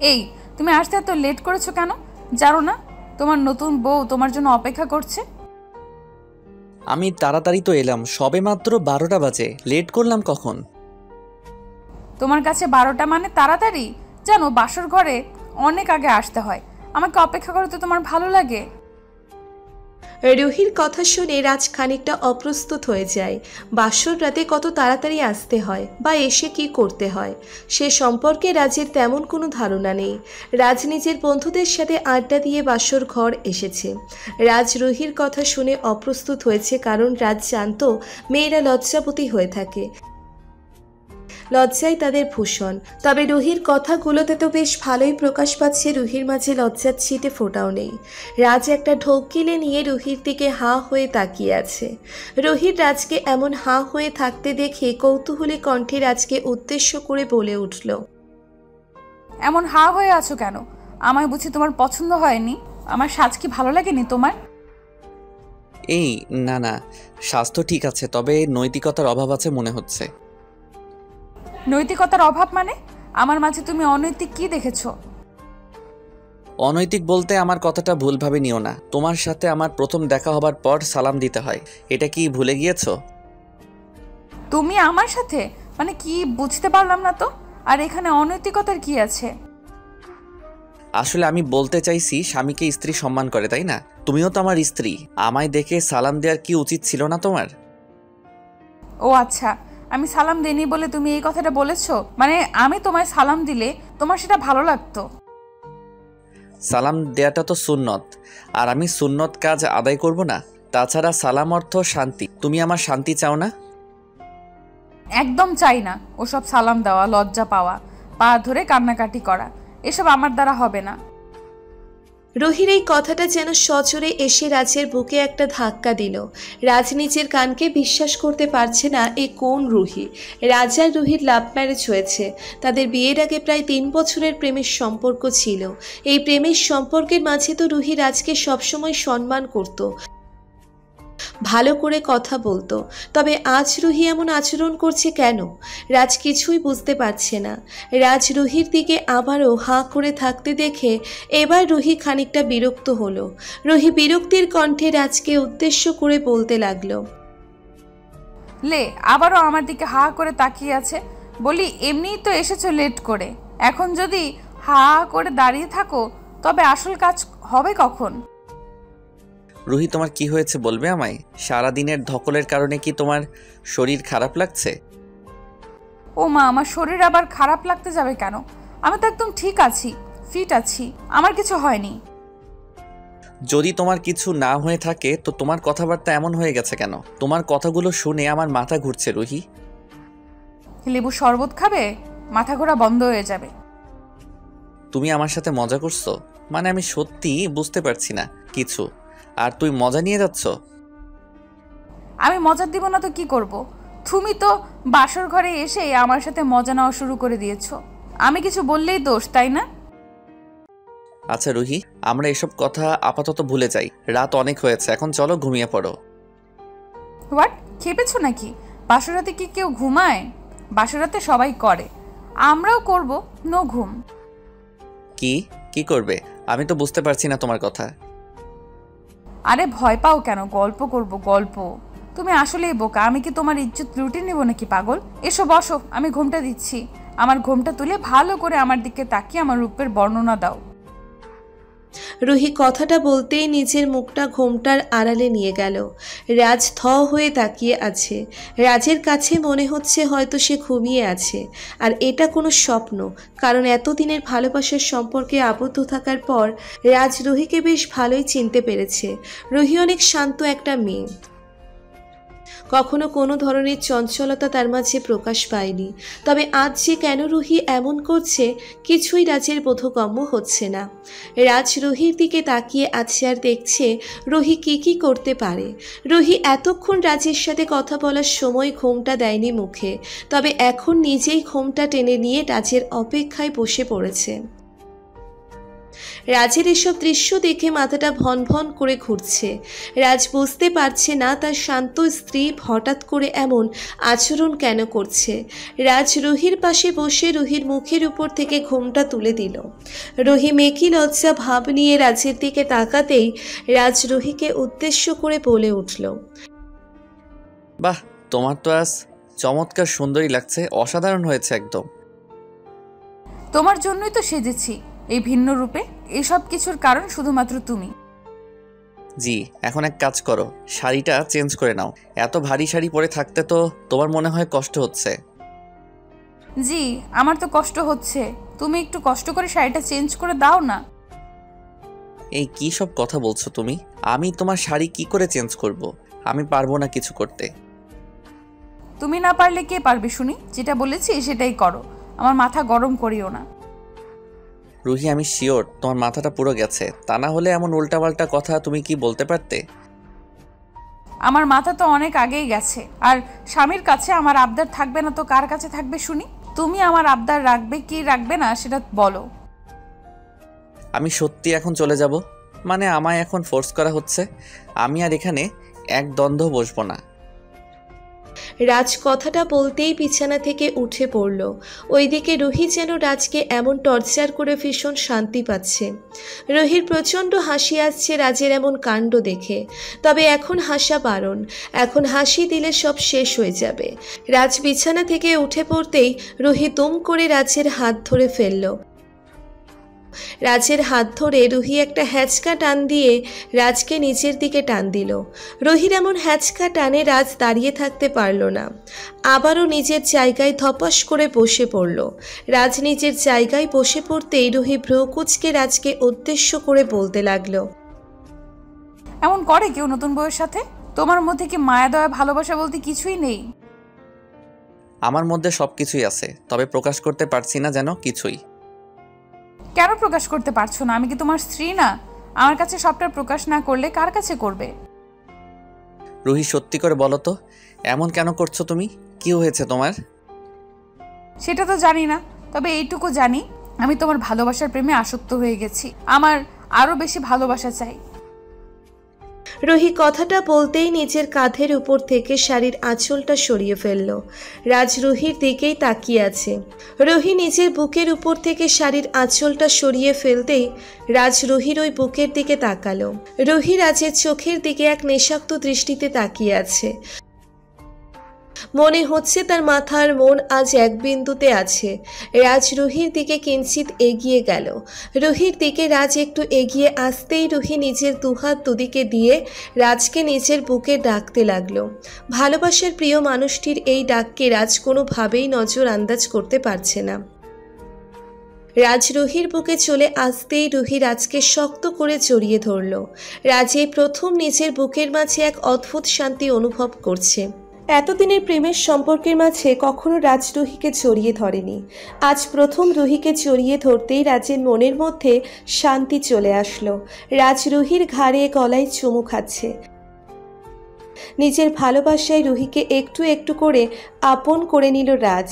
এই, তুমি আসতে এত লেট করেছো কেন? জানো না তোমার নতুন বউ তোমার জন্য অপেক্ষা করছে? আমি তাড়াতাড়ি তো এলাম, সবে মাত্র 12টা বাজে, লেট করলাম কখন? তোমার কাছে 12টা মানে তাড়াতাড়ি? জানো বাসর ঘরে অনেক আগে আসতে হয়। আমাকে অপেক্ষা করতে তোমার ভালো লাগে? রুহির কথা শুনে রাজ খানিকটা অপ্রস্তুত হয়ে যায়। বাসর রাতে কত তাড়াতাড়ি আসতে হয় বা এসে কি করতে হয় সে সম্পর্কে রাজের তেমন কোনো ধারণা নেই। রাজ নিজের বন্ধুদের সাথে আড্ডা দিয়ে বাসর ঘর এসেছে। রাজ রুহির কথা শুনে অপ্রস্তুত হয়েছে, কারণ রাজ জানত মেয়েরা লজ্জাবতী হয়ে থাকে, লজ্জাই তাদের ভূষণ। তবে রুহির কথাগুলোতে তো বেশ ভালোই প্রকাশ পাচ্ছে রুহির মাঝে লজ্জার ছিটে ফোটাও নেই। রাজ একটা ঢোক গিলে নিয়ে রুহির দিকে হাঁ হয়ে তাকিয়ে আছে। রুহির রাজকে এমন হাঁ হয়ে থাকতে দেখে কৌতূহলী কণ্ঠে রাজকে উদ্দেশ্য করে বলে উঠল, এমন হা হয়ে আছো কেন? আমায় বুঝি তোমার পছন্দ হয়নি? আমার সাজ কি ভালো লাগেনি তোমার? এই না না, স্বাস্থ্য ঠিক আছে, তবে নৈতিকতার অভাব আছে মনে হচ্ছে। নৈতিকতার অভাব মানে? আমার মাঝে তুমি অনৈতিক কি দেখেছো? অনৈতিক বলতে আমার কথাটা ভুলভাবে নিও না। তোমার সাথে আমার প্রথম দেখা হবার পর সালাম দিতে হয়, এটা কি ভুলে গিয়েছো? তুমি আমার সাথে মানে কি বুঝতে পারলাম না তো। আর এখানে অনৈতিকতার কি আছে? আসলে আমি বলতে চাইছি, স্বামীকে স্ত্রী সম্মান করে, তাই না? তুমিও তো আমার স্ত্রী, আমায় দেখে সালাম দেওয়ার কি উচিত ছিল না তোমার? ও আচ্ছা, আমি সালাম দেইনি বলে তুমি এই কথাটা বলেছো? মানে আমি তোমায় সালাম দিলে তোমার সেটা ভালো লাগতো? সালাম দেয়াটা তো সুন্নত, আর আমি সুন্নত কাজ আদায় করব না? তাছাড়া সালাম অর্থ শান্তি, তুমি আমার শান্তি চাও না? একদম চাই না ওসব সালাম দেওয়া, লজ্জা পাওয়া, পা ধরে কান্নাকাটি করা, এসব আমার দ্বারা হবে না। রুহির এই কথাটা যেন সজোরে এসে রাজের বুকে একটা ধাক্কা দিল। রাজ নিজের কানকে বিশ্বাস করতে পারছে না, এ কোন রুহি? রাজ আর রুহির লাভ ম্যারেজ হয়েছে। তাদের বিয়ের আগে প্রায় 3 বছরের প্রেমের সম্পর্ক ছিল। এই প্রেমের সম্পর্কের মাঝে তো রুহি রাজকে সবসময় সম্মান করত, ভালো করে কথা বলতো। তবে আজ রুহি এমন আচরণ করছে কেন? রাজ কিছুই বুঝতে পারছে না। রাজ রুহির দিকে আবারও হাঁ করে থাকতে দেখে এবার রুহি খানিকটা বিরক্ত হলো। রুহি বিরক্তির কণ্ঠে রাজকে উদ্দেশ্য করে বলতে লাগলো, লে আবারও আমার দিকে হা করে তাকিয়ে আছে। বলি এমনিই তো এসেছো লেট করে, এখন যদি হা করে দাঁড়িয়ে থাকো তবে আসল কাজ হবে কখন? রুহি, তোমার কি হয়েছে বলবে আমায়? সারা দিনের ধকলের কারণে কি তোমার শরীর খারাপ লাগছে? ও মা, আমার শরীর আবার খারাপ লাগতে যাবে কেন? আমি তো একদম ঠিক আছি, ফিট আছি, আমার কিছু হয়নি। যদি তোমার কিছু না হয়ে থাকে তো তোমার কথাবার্তা এমন হয়ে গেছে কেন? তোমার কথাগুলো শুনে আমার মাথা ঘুরছে রুহি। লেবু শরবত খাবে? মাথা ঘোরা বন্ধ হয়ে যাবে। তুমি আমার সাথে মজা করছো? মানে আমি সত্যি বুঝতে পারছি না কিছু, আর তুই মজা নিয়ে যাচ্ছ? আমি মজা দিব না তো কি করব? তুমি তো বাসর ঘরে এসে আমার সাথে মজা নেওয়া শুরু করে দিয়েছো। আমি কিছু বললেই দোষ, তাই না? আচ্ছা রুহি, আমরা এসব কথা আপাতত ভুলে যাই, রাত অনেক হয়েছে, এখন চলো ঘুমিয়ে পড়ো। হোয়াট, খেপেছো নাকি? বাসরাতে কি কেউ ঘুমায়? বাসরাতে সবাই করে, আমরাও করব। নো ঘুম। কি কি করবে? আমি তো বুঝতে পারছি না তোমার কথা। আরে ভয় পাও কেন? গল্প করব, গল্প। তুমি আসলেই বোকা, আমি কি তোমার ইজ্জত লুটে নেব নাকি পাগল? এসো বসো, আমি ঘুমটা দিচ্ছি। আমার ঘুমটা তুলে ভালো করে আমার দিকে তাকিয়ে আমার রূপের বর্ণনা দাও। রুহি কথাটা বলতেই নিজের মুখটা ঘোমটার আড়ালে নিয়ে গেল। রাজ থ হয়ে তাকিয়ে আছে। রাজের কাছে মনে হচ্ছে হয়তো সে ঘুমিয়ে আছে, আর এটা কোনো স্বপ্ন। কারণ এতদিনের ভালোবাসার সম্পর্কে আবদ্ধ থাকার পর রাজ রুহিকে বেশ ভালোই চিনতে পেরেছে। রুহি অনেক শান্ত একটা মেয়ে, কখনো কোনো ধরনের চঞ্চলতা তার মাঝে প্রকাশ পায়নি। তবে আজ যে কেন রুহি এমন করছে কিছুই রাজের বোধগম্য হচ্ছে না। রাজ রুহির দিকে তাকিয়ে আছে আর দেখছে রুহি কি করতে পারে। রুহি এতক্ষণ রাজের সাথে কথা বলার সময় ঘোমটা দেয়নি মুখে, তবে এখন নিজেই ঘোমটা টেনে নিয়ে রাজের অপেক্ষায় বসে পড়েছে। রাজের এসব দৃশ্য দেখে মাথাটা ভন ভন করে ঘুরছে। রাজ বুঝতে পারছে না তার শান্ত স্ত্রী হঠাৎ করে এমন আচরণ কেন করছে। রাজ রুহির পাশে বসে রুহির মুখের উপর থেকে ঘোমটা তুলে দিল। রুহি মেকি লজ্জা ভাব নিয়ে রাজের দিকে তাকাতেই রাজ রুহিকে উদ্দেশ্য করে বলে উঠল, বাহ, তোমার তো আজ চমৎকার সুন্দরী লাগছে, অসাধারণ হয়েছে একদম। তোমার জন্যই তো সেজেছি এই ভিন্ন রূপে। এসব কিছুর কারণ শুধুমাত্র তুমি। জি, এখন এক কাজ করো, শাড়িটা চেঞ্জ করে নাও। এত ভারী শাড়ি পরে থাকতে তো তোমার মনে হয় কষ্ট হচ্ছে। জি, আমার তো কষ্ট হচ্ছে। তুমি একটু কষ্ট করে শাড়িটা চেঞ্জ করে দাও না। এই কি সব কথা বলছো তুমি? আমি তোমার শাড়ি কি করে চেঞ্জ করব? আমি পারবো না কিছু করতে। তুমি না পারলে কে পারবে শুনি? যেটা বলেছি সেটাই করো, আমার মাথা গরম করিও না। রুহি, আমি শিওর তোমার মাথাটা পুরো গেছে, তা না হলে এমন উল্টাপাল্টা কথা তুমি কি বলতে পারতে? আমার মাথা তো অনেক আগেই গেছে। আর স্বামীর কাছে আমার আবদার থাকবে না তো কার কাছে থাকবে শুনি? তুমি আমার আবদার রাখবে কি রাখবে না সেটা বলো। আমি সত্যি এখন চলে যাব? মানে আমায় এখন ফোর্স করা হচ্ছে? আমি আর এখানে এক দ্বন্দ্ব বসবো না। রাজ কথাটা বলতেই বিছানা থেকে উঠে পড়ল। ওইদিকে রুহি যেন রাজকে এমন টর্চার করে ভীষণ শান্তি পাচ্ছে। রুহির প্রচণ্ড হাসি আসছে রাজের এমন কাণ্ড দেখে। তবে এখন হাসা বারণ, এখন হাসি দিলে সব শেষ হয়ে যাবে। রাজ বিছানা থেকে উঠে পড়তেই রুহি দুম করে রাজের হাত ধরে ফেলল। রাজের হাত ধরে রুহি একটা হ্যাঁচকা টান দিয়ে রাজকে নিচের দিকে টান দিল। রুহির এমন হ্যাঁচকা টানে রাজ দাঁড়িয়ে থাকতে পারল না, আবারও নিজের জায়গায় ধপাস করে বসে পড়ল। রাজ নিজের জায়গায় বসে পড়তেই রুহি ভ্রুকুচকে রাজকে উদ্দেশ্য করে বলতে লাগলো, এমন করে কেউ নতুন বউয়ের সাথে? তোমার মধ্যে কি মায়া দয়া ভালোবাসা বলতে কিছুই নেই? আমার মধ্যে সব কিছুই আছে, তবে প্রকাশ করতে পারছি না যেন কিছুই। কেন প্রকাশ করতে পারছো না? আমি কি তোমার স্ত্রী না? আমার কাছে সবটা প্রকাশ না করলে কার কাছে করবে? রুহি, সত্যি করে বলো তো, এমন কেন করছো তুমি? কি হয়েছে তোমার? সেটা তো জানি না, তবে এইটুকু জানি আমি তোমার ভালোবাসার প্রেমে আসক্ত হয়ে গেছি। আমার আরো বেশি ভালোবাসা চাই। রুহি কথাটা বলতেই নিজের কাঁধের উপর থেকে শাড়ির আঁচলটা সরিয়ে ফেলল। রাজ রুহির দিকেই তাকিয়ে আছে। রুহি নিজের বুকের উপর থেকে শাড়ির আঁচলটা সরিয়ে ফেলতেই রাজ রুহির ওই বুকের দিকে তাকালো। রুহি রাজের চোখের দিকে এক নেশাক্ত দৃষ্টিতে তাকিয়ে আছে। মনে হচ্ছে তার মাথার মন আজ এক বিন্দুতে আছে। রাজ রুহির দিকে কিঞ্চিত এগিয়ে গেল। রুহির দিকে রাজ একটু এগিয়ে আসতেই রুহি নিজের দুহাত দুদিকে দিয়ে রাজকে নিজের বুকে ডাকতে লাগলো। ভালোবাসার প্রিয় মানুষটির এই ডাককে রাজ কোনোভাবেই নজর আন্দাজ করতে পারছে না। রাজ রুহির বুকে চলে আসতেই রুহি রাজকে শক্ত করে জড়িয়ে ধরল। রাজ এই প্রথম নিজের বুকের মাঝে এক অদ্ভুত শান্তি অনুভব করছে। এতদিনের প্রেমের সম্পর্কের মাঝে কখনো রাজ রুহিকে জড়িয়ে ধরেনি। আজ প্রথম রুহিকে জড়িয়ে ধরতেই রাজের মনের মধ্যে শান্তি চলে আসলো। রাজ রুহির ঘাড়ে গলায় চুমু খাচ্ছে। নিজের ভালোবাসায় রুহিকে একটু একটু করে আপন করে নিল রাজ।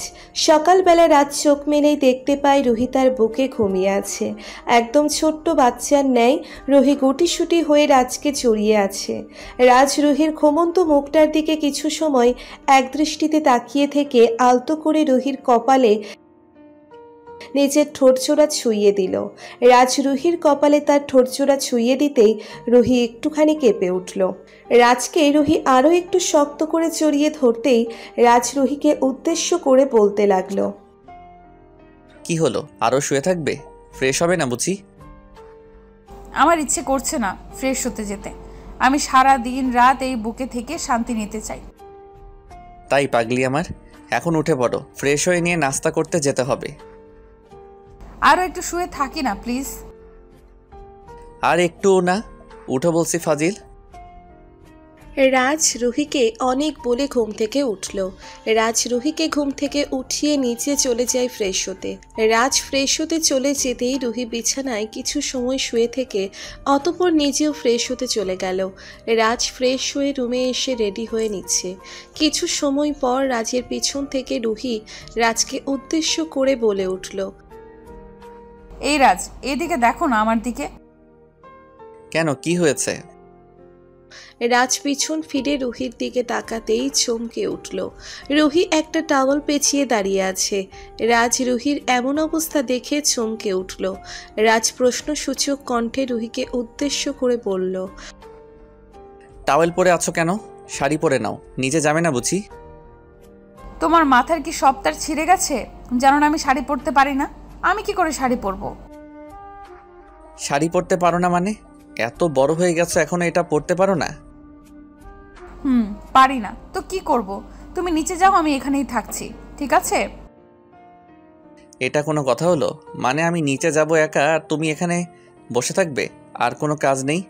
সকালবেলা রাজ চোখ মেলেই দেখতে পায় রুহি তার বুকে ঘুমিয়ে আছে। একদম ছোট্ট বাচ্চার ন্যায় রুহি গুটিসুটি হয়ে রাজকে জড়িয়ে আছে। রাজ রুহির ঘুমন্ত মুখটার দিকে কিছু সময় একদৃষ্টিতে তাকিয়ে থেকে আলতো করে রুহির কপালে নিজের ঠোঁটজোড়া ছুঁয়ে দিল। রাজ রুহির কপালে তার ঠোঁটজোড়া ছুঁয়ে দিতেই রুহি একটুখানি কেঁপে উঠল। রাজকে রুহি আরও একটু শক্ত করে জড়িয়ে ধরতেই রাজ রুহিকে উদ্দেশ্য করে বলতে লাগলো, কি হলো, আরও শুয়ে থাকবে? ফ্রেশ হবে না বুঝি? আমার ইচ্ছে করছে না ফ্রেশ হতে যেতে। আমি সারা দিন রাত এই বুকে থেকে শান্তি নিতে চাই। তাই পাগলি আমার, এখন উঠে পড়ো, ফ্রেশ হয়ে নিয়ে নাস্তা করতে যেতে হবে। আরও একটু শুয়ে থাকি না প্লিজ? আর একটু না, উঠো বলছি ফাজিল। রাজ রুহিকে অনেক বলে ঘুম থেকে উঠল। রাজ রুহিকে ঘুম থেকে উঠিয়ে নিচে চলে যায় ফ্রেশ হতে। রাজ ফ্রেশ হতে চলে যেতেই রুহি বিছানায় কিছু সময় শুয়ে থেকে অতঃপর নিজেও ফ্রেশ হতে চলে গেল। রাজ ফ্রেশ হয়ে রুমে এসে রেডি হয়ে নিচ্ছে। কিছু সময় পর রাজের পিছন থেকে রুহি রাজকে উদ্দেশ্য করে বলে উঠল, এই রাজ, এদিকে দেখো না আমার দিকে। কেন, কি হয়েছে? রাজ পিছন ফিরে রুহির দিকে তাকাতেই চমকে উঠল। রুহি একটা টাওয়াল পেঁচিয়ে দাঁড়িয়ে আছে। রাজ রুহির এমন অবস্থা দেখে চমকে উঠল। রাজ প্রশ্নসূচক কণ্ঠে রুহিকে উদ্দেশ্য করে বলল, টাওয়েল পরে আছো কেন? শাড়ি পরে নাও, নিচে যাবে না বুঝি? তোমার মাথার কি সব তার ছিঁড়ে গেছে? জানো না আমি শাড়ি পরতে পারি না? আমি কি করে শাড়ি পরবো? শাড়ি পরতে পারো না মানে? এত বড় হয়ে গেছো এখনো এটা পরতে পারো না? পারি না তো কি করব? তুমি নিচে যাও, আমি এখানেই থাকছি, ঠিক আছে? এটা কোনো কথা হলো? মানে আমি নিচে যাব একা আর তুমি এখানে বসে থাকবে? আর কোনো কাজ নেই?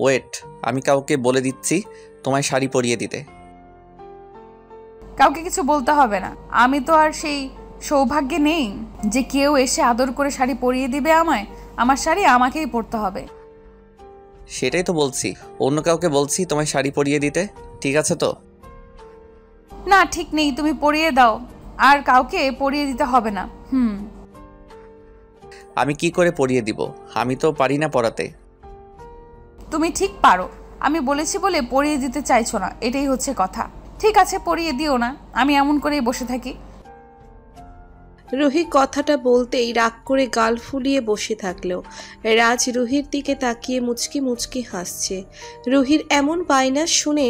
ওয়েট, আমি কাউকে বলে দিচ্ছি তোমায় শাড়ি পরিয়ে দিতে। কাউকে কিছু বলতে হবে না। আমি তো আর সেই সৌভাগ্যে নেই যে কেউ এসে আদর করে শাড়ি পরিয়ে দিবে আমায়। আমার শাড়ি আমাকেই পরতে হবে। সেটাই তো বলছি, অন্য কাউকে বলছি তোমায় শাড়ি পরিয়ে দিতে, ঠিক আছে তো? না, ঠিক নেই, তুমি পরিয়ে দাও। আর কাউকে পরিয়ে দিতে হবে না। আমি কি করে পরিয়ে দিব? আমি তো পারি না পরাতে। তুমি ঠিক পারো। আমি বলেছি বলে পরিয়ে দিতে চাইছো না, এটাই হচ্ছে কথা। ঠিক আছে, পরিয়ে দিও না, আমি এমন করেই বসে থাকি। রুহি কথাটা বলতেই রাগ করে গাল ফুলিয়ে বসে থাকলো। রাজ রুহির দিকে তাকিয়ে মুচকি মুচকি হাসছে। রুহির এমন বায়না শুনে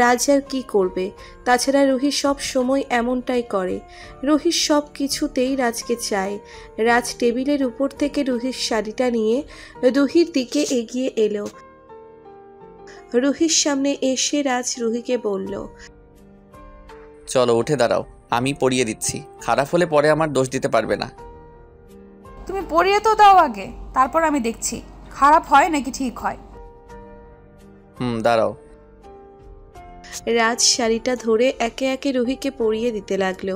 রাজ আর কি করবে? তাছাড়া রুহি সব সময় এমনটাই করে। রুহির সব কিছুতেই রাজকে চায়। রাজ টেবিলের উপর থেকে রুহির শাড়িটা নিয়ে রুহির দিকে এগিয়ে এলো। রুহির সামনে এসে রাজ রুহিকে বলল, চলো উঠে দাঁড়াও, আমি পরিয়ে দিচ্ছি। খারাপ হলে পরে আমার দোষ দিতে পারবে না। তুমি পরিয়ে তো দাও আগে, তারপর আমি দেখছি খারাপ হয় নাকি ঠিক হয়। দাঁড়াও। রাজ শাড়িটা ধরে একে একে রুহিকে পরিয়ে দিতে লাগলো।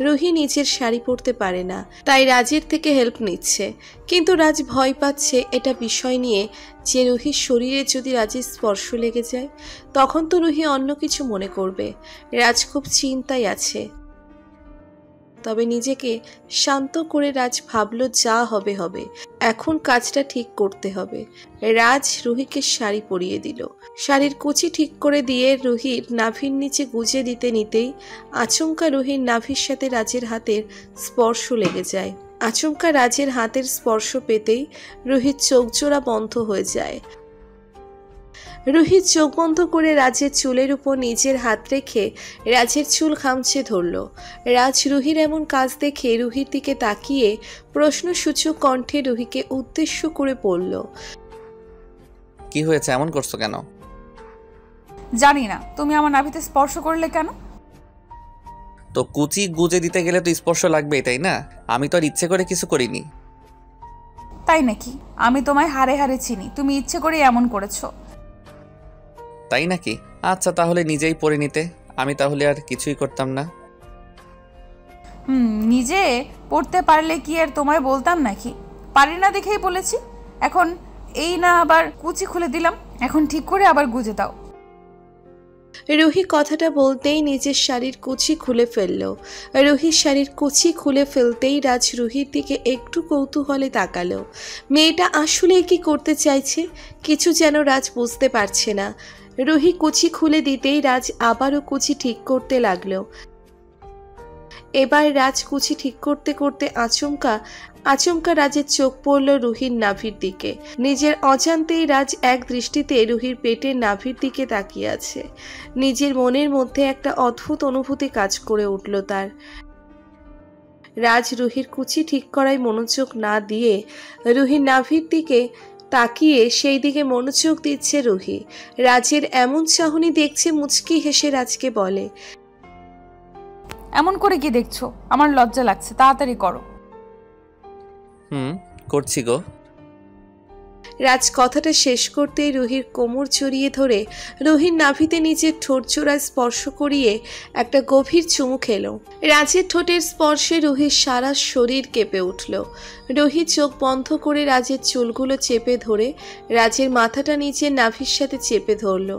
রুহি নিজের শাড়ি পরতে পারে না, তাই রাজের থেকে হেল্প নিচ্ছে। কিন্তু রাজ ভয় পাচ্ছে এটা বিষয় নিয়ে যে রুহির শরীরে যদি রাজের স্পর্শ লেগে যায় তখন তো রুহি অন্য কিছু মনে করবে। রাজ খুব চিন্তায় আছে। তবে নিজেকে শান্ত করে রাজ ভাবল যা হবে হবে, এখন কাজটা ঠিক করতে হবে। রাজ রুহিকে শাড়ি পরিয়ে দিল। শাড়ির কুচি ঠিক করে দিয়ে রুহির নাভির নিচে গুজে দিতে নিতেই আচমকা রুহির নাভির সাথে রাজের হাতের স্পর্শ লেগে যায়। আচমকা রাজের হাতের স্পর্শ পেতেই রুহির চোখ জোড়া বন্ধ হয়ে যায়। রুহি চোখ বন্ধ করে রাজের চুলের উপর নিজের হাত রেখে রাজের চুল খামচে ধরল। রাজ রুহির এমন কাজ দেখে রুহির দিকে তাকিয়ে প্রশ্নসূচক কণ্ঠে রুহিকে উদ্দেশ্য করে বলল, কি হয়েছে, এমন করছো কেন? জানি না, তুমি আমার নাভিতে স্পর্শ করলে কেন? তো কুচি গুজে দিতে গেলে তো স্পর্শ লাগবেই, তাই না? আমি তো আর ইচ্ছে করে কিছু করিনি। তাই নাকি? আমি তোমায় হাড়ে হাড়ে চিনি, তুমি ইচ্ছে করে এমন করেছো। তাই নাকি? আচ্ছা, তাহলে নিজেই পরে নিতে, আমি তাহলে আর কিছুই করতাম না। নিজে পড়তে পারলে কি আর তোমায় বলতাম নাকি? পারি না দেখেই বলেছি। এখন এই না আবার কুচি খুলে দিলাম, এখন ঠিক করে আবার গুজে দাও। রুহি কথাটা বলতেই নিজের শাড়ির কুচি খুলে ফেলল। রুহির শাড়ির কুচি খুলে ফেলতেই রাজ রুহির দিকে একটু কৌতূহলে তাকালো। মেয়েটা আসলে কি করতে চাইছে কিছু যেন রাজ বুঝতে পারছে না। রুহি কুচি খুলে দিতেই রাজ আবারও কুচি ঠিক করতে লাগলো। এবার রাজ কুচি ঠিক করতে করতে আচমকা রাজের চোখ পড়ল রুহির নাভির দিকে। নিজের অজান্তেই রাজ এক দৃষ্টিতে রুহির পেটের নাভির দিকে তাকিয়ে আছে। নিজের মনের মধ্যে একটা অদ্ভুত অনুভূতি কাজ করে উঠল তার। রাজ রুহির কুচি ঠিক করায় মনোযোগ না দিয়ে রুহির নাভির দিকে তাকিয়ে সেই দিকে মনোযোগ দিচ্ছে রুহি। রাজের এমন চাহনি দেখছে মুচকি হেসে রাজকে বলে, এমন করে কি দেখছো? আমার লজ্জা লাগছে, তাড়াতাড়ি করো। করছি গো। রাজ কথাটা শেষ করতেই রুহির কোমর জড়িয়ে ধরে রুহির নাভিতে নিজের ঠোঁট জোড়ায় স্পর্শ করিয়ে একটা গভীর চুমু খেলো। রাজের ঠোঁটের স্পর্শে রুহির সারা শরীর কেঁপে উঠল। রুহি চোখ বন্ধ করে রাজের চুলগুলো চেপে ধরে রাজের মাথাটা নিজের নাভির সাথে চেপে ধরল।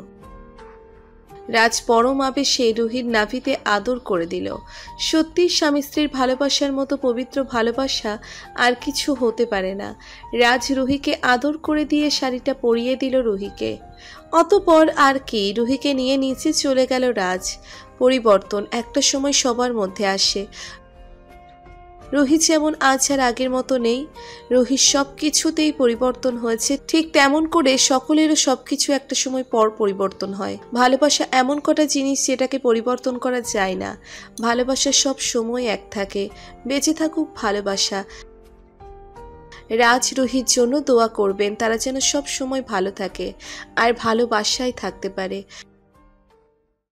রাজ পরম আবেশে রুহির নাভিতে আদর করে দিল। সত্যি স্বামী স্ত্রীর ভালোবাসার মতো পবিত্র ভালোবাসা আর কিছু হতে পারে না। রাজ রুহিকে আদর করে দিয়ে শাড়িটা পরিয়ে দিল রুহিকে। অতঃপর আর কি, রুহিকে নিয়ে নিচে চলে গেল রাজ। পরিবর্তন একটা সময় সবার মধ্যে আসে। রুহি যেমন আজ আর আগের মতো নেই, রুহির সব কিছুতেই পরিবর্তন হয়েছে। ঠিক তেমন করে সকলেরও সবকিছু একটা সময় পর পরিবর্তন হয়। ভালোবাসা এমন কটা জিনিস যেটাকে পরিবর্তন করা যায় না। ভালোবাসা সব সময় এক থাকে। বেঁচে থাকুক ভালোবাসা। রাজ রুহির জন্য দোয়া করবেন, তারা যেন সব সময় ভালো থাকে আর ভালোবাসায় থাকতে পারে।